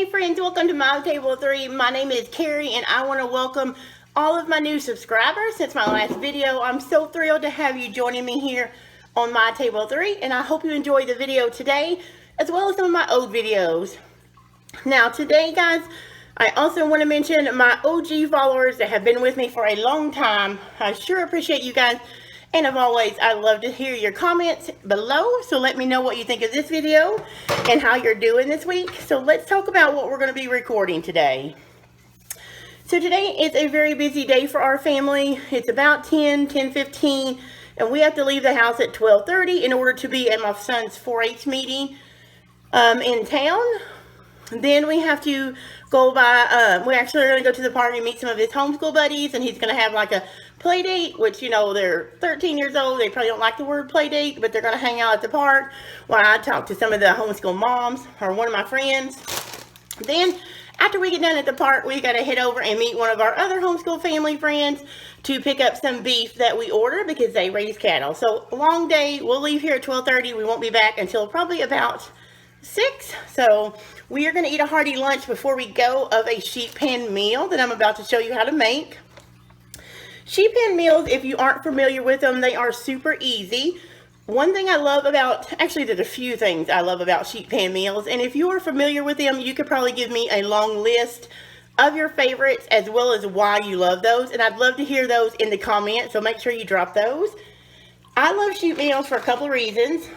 Hey friends, welcome to my Table 3. My name is Carrie and I want to welcome all of my new subscribers since my last video. I'm so thrilled to have you joining me here on my Table 3 and I hope you enjoy the video today as well as some of my old videos. Now today guys, I also want to mention my OG followers that have been with me for a long time. I sure appreciate you guys. And as always, I love to hear your comments below, so let me know what you think of this video and how you're doing this week. So let's talk about what we're going to be recording today. So today is a very busy day for our family. It's about 10:15, and we have to leave the house at 12:30 in order to be at my son's 4-H meeting in town. Then we have to go by, we actually are going to go to the park and meet some of his homeschool buddies, and he's going to have like a play date, which, you know, they're 13 years old. They probably don't like the word play date, but they're going to hang out at the park while I talk to some of the homeschool moms or one of my friends. Then after we get done at the park, we got to head over and meet one of our other homeschool family friends to pick up some beef that we order because they raise cattle. So a long day. We'll leave here at 12:30. We won't be back until probably about 6. So we are going to eat a hearty lunch before we go of a sheet pan meal that I'm about to show you how to make. Sheet pan meals, if you aren't familiar with them, they are super easy. One thing I love about, actually there's a few things I love about sheet pan meals, and if you are familiar with them, you could probably give me a long list of your favorites as well as why you love those, and I'd love to hear those in the comments, so make sure you drop those. I love sheet meals for a couple of reasons.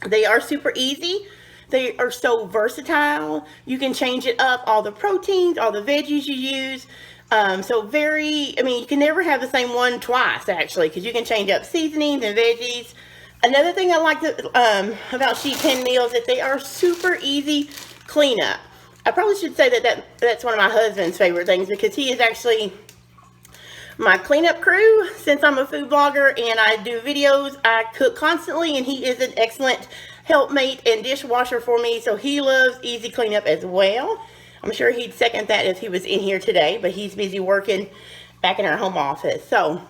They are super easy. They are so versatile. You can change it up, all the proteins, all the veggies you use. You can never have the same one twice, actually, because you can change up seasonings and veggies. Another thing I like about sheet pan meals is that they are super easy cleanup. I probably should say that's one of my husband's favorite things because he is actually my cleanup crew. Since I'm a food blogger and I do videos, I cook constantly, and he is an excellent helpmate and dishwasher for me, so he loves easy cleanup as well. I'm sure he'd second that if he was in here today, but he's busy working back in our home office. So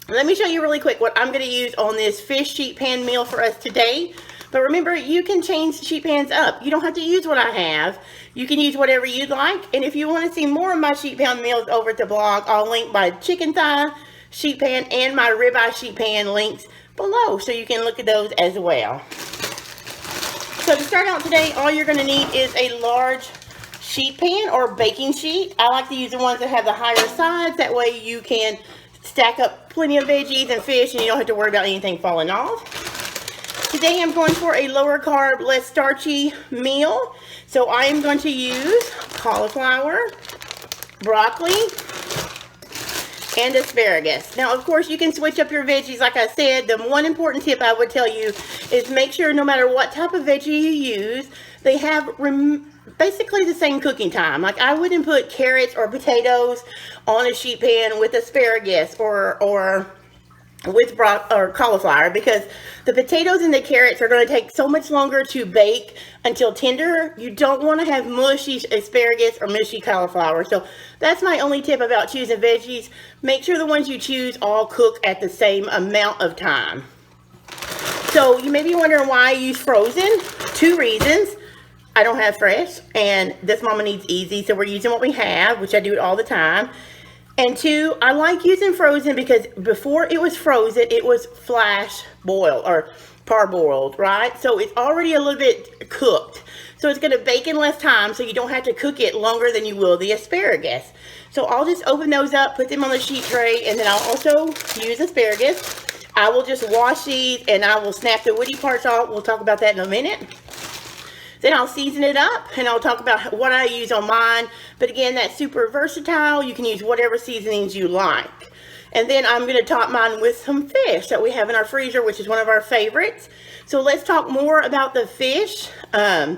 let me show you really quick what I'm going to use on this fish sheet pan meal for us today. But remember, you can change sheet pans up. You don't have to use what I have. You can use whatever you'd like. And if you want to see more of my sheet pan meals over at the blog, I'll link my chicken thigh sheet pan and my ribeye sheet pan links below, so you can look at those as well. So to start out today, all you're going to need is a large sheet pan or baking sheet. I like to use the ones that have the higher sides. That way you can stack up plenty of veggies and fish and you don't have to worry about anything falling off. Today I'm going for a lower carb, less starchy meal. So I am going to use cauliflower, broccoli, and asparagus. Now, of course, you can switch up your veggies. Like I said, the one important tip I would tell you is make sure no matter what type of veggie you use, they have basically the same cooking time. Like I wouldn't put carrots or potatoes on a sheet pan with asparagus or with cauliflower, because the potatoes and the carrots are going to take so much longer to bake until tender. You don't want to have mushy asparagus or mushy cauliflower. So that's my only tip about choosing veggies. Make sure the ones you choose all cook at the same amount of time. So you may be wondering why I use frozen. 2 reasons. I don't have fresh, and this mama needs easy, so we're using what we have, which I do it all the time. And 2, I like using frozen because before it was frozen, it was flash boiled or parboiled, right? So it's already a little bit cooked. So it's going to bake in less time, so you don't have to cook it longer than you will the asparagus. So I'll just open those up, put them on the sheet tray, and then I'll also use asparagus. I will just wash these, and I will snap the woody parts off. We'll talk about that in a minute. Then I'll season it up, and I'll talk about what I use on mine. But again, that's super versatile. You can use whatever seasonings you like. And then I'm going to top mine with some fish that we have in our freezer, which is one of our favorites. So let's talk more about the fish in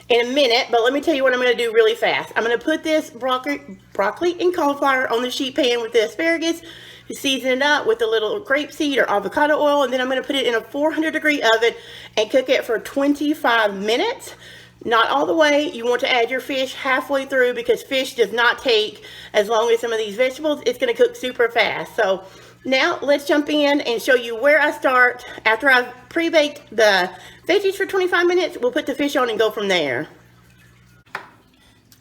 a minute. But let me tell you what I'm going to do really fast. I'm going to put this broccoli and cauliflower on the sheet pan with the asparagus. Season it up with a little grapeseed or avocado oil, and then I'm going to put it in a 400-degree oven and cook it for 25 minutes. Not all the way. You want to add your fish halfway through because fish does not take as long as some of these vegetables. It's going to cook super fast. So now let's jump in and show you where I start. After I've pre-baked the veggies for 25 minutes, we'll put the fish on and go from there.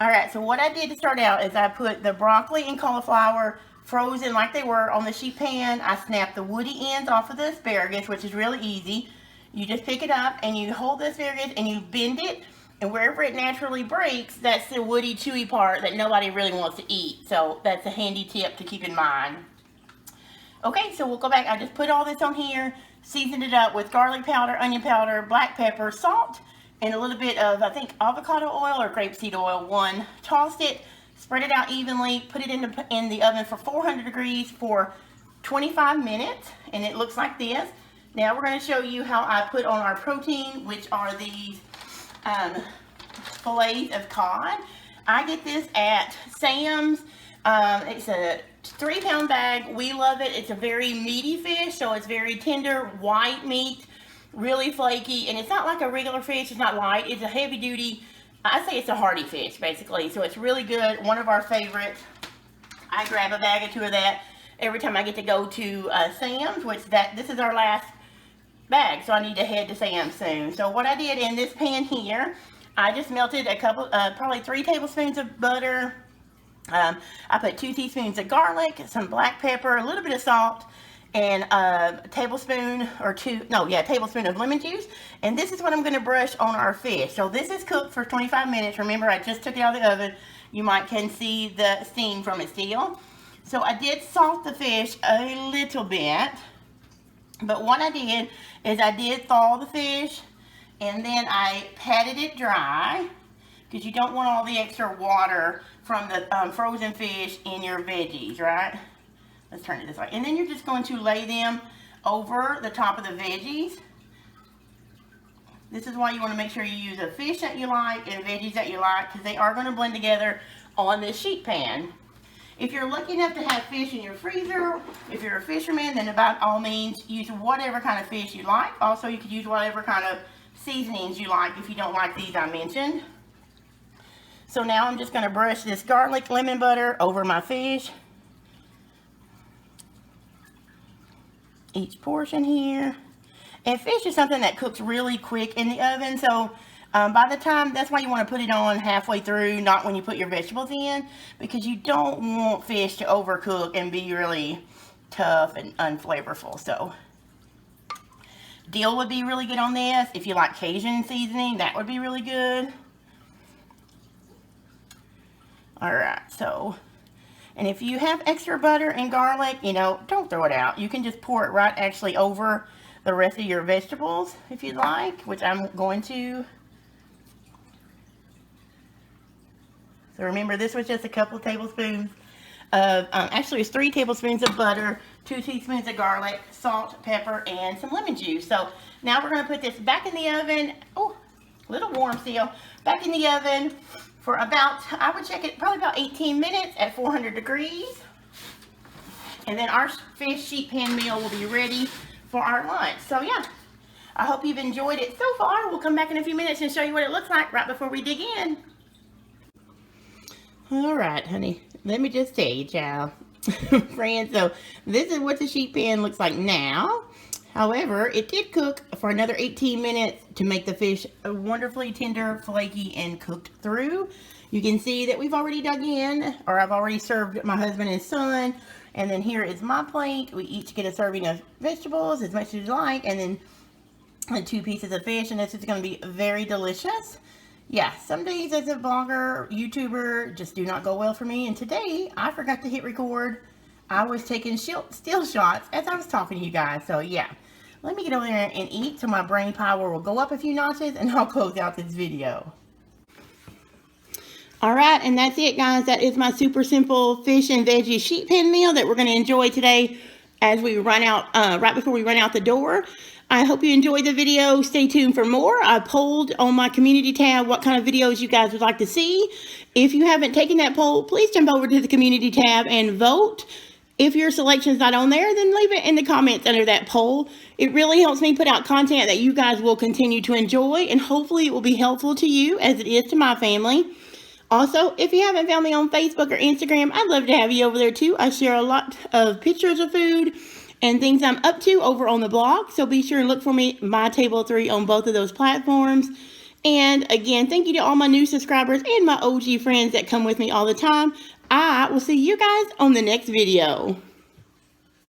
All right, so what I did to start out is I put the broccoli and cauliflower frozen like they were on the sheet pan. I snapped the woody ends off of the asparagus, which is really easy. You just pick it up and you hold the asparagus and you bend it, and wherever it naturally breaks, that's the woody, chewy part that nobody really wants to eat. So that's a handy tip to keep in mind. Okay, so we'll go back. I just put all this on here, seasoned it up with garlic powder, onion powder, black pepper, salt, and a little bit of, I think, avocado oil or grapeseed oil. Tossed it, spread it out evenly, put it in the oven for 400 degrees for 25 minutes, and it looks like this. Now we're going to show you how I put on our protein, which are these fillets of cod. I get this at Sam's. It's a 3-pound bag. We love it. It's a very meaty fish, so it's very tender, white meat, really flaky, and it's not like a regular fish. It's not light. It's a heavy duty, I say it's a hearty fish, basically. So it's really good. One of our favorites. I grab a bag or two of that every time I get to go to Sam's, which this is our last bag, so I need to head to Sam's soon. So what I did in this pan here, I just melted a couple, probably 3 tablespoons of butter. I put 2 teaspoons of garlic, some black pepper, a little bit of salt, and a tablespoon of lemon juice. And this is what I'm going to brush on our fish. So this is cooked for 25 minutes. Remember, I just took it out of the oven. You can see the steam from it still. So I did salt the fish a little bit. But what I did is I did thaw the fish, and then I patted it dry, because you don't want all the extra water from the frozen fish in your veggies, right? Let's turn it this way. And then you're just going to lay them over the top of the veggies. This is why you want to make sure you use a fish that you like and veggies that you like, because they are going to blend together on this sheet pan. If you're lucky enough to have fish in your freezer, if you're a fisherman, then by all means use whatever kind of fish you like. Also, you could use whatever kind of seasonings you like if you don't like these I mentioned. So now I'm just going to brush this garlic lemon butter over my fish. Each portion here. And fish is something that cooks really quick in the oven, so by the time, that's why you want to put it on halfway through, not when you put your vegetables in, because you don't want fish to overcook and be really tough and unflavorful. So dill would be really good on this. If you like Cajun seasoning, that would be really good. Alright, so, and if you have extra butter and garlic, don't throw it out. You can just pour it right actually over the rest of your vegetables if you'd like, which I'm going to. So remember, this was just a couple of tablespoons of, actually it's 3 tablespoons of butter, 2 teaspoons of garlic, salt, pepper, and some lemon juice. So now we're going to put this back in the oven. Oh, a little warm still. Back in the oven for about, I would check it, probably about 18 minutes at 400 degrees. And then our fish sheet pan meal will be ready for our lunch. So yeah, I hope you've enjoyed it so far. We'll come back in a few minutes and show you what it looks like right before we dig in. All right, honey, let me just tell you, child, friends, so this is what the sheet pan looks like now. However, it did cook for another 18 minutes to make the fish wonderfully tender, flaky, and cooked through. You can see that we've already dug in, or I've already served my husband and son, and then here is my plate. We each get a serving of vegetables, as much as you like, and then 2 pieces of fish, and this is going to be very delicious. Yeah, some days as a blogger, YouTuber, just do not go well for me. And today, I forgot to hit record. I was taking still shots as I was talking to you guys. So, yeah. Let me get over there and eat so my brain power will go up a few notches, and I'll close out this video. Alright, and that's it, guys. That is my super simple fish and veggie sheet pan meal that we're going to enjoy today as we run out, right before we run out the door. I hope you enjoyed the video. Stay tuned for more. I polled on my community tab what kind of videos you guys would like to see. If you haven't taken that poll, please jump over to the community tab and vote. If your selection's not on there, then leave it in the comments under that poll. It really helps me put out content that you guys will continue to enjoy, and hopefully it will be helpful to you as it is to my family. Also, if you haven't found me on Facebook or Instagram, I'd love to have you over there too. I share a lot of pictures of food and things I'm up to over on the blog. So be sure and look for me, My Table 3, on both of those platforms. And again, thank you to all my new subscribers and my OG friends that come with me all the time. I will see you guys on the next video.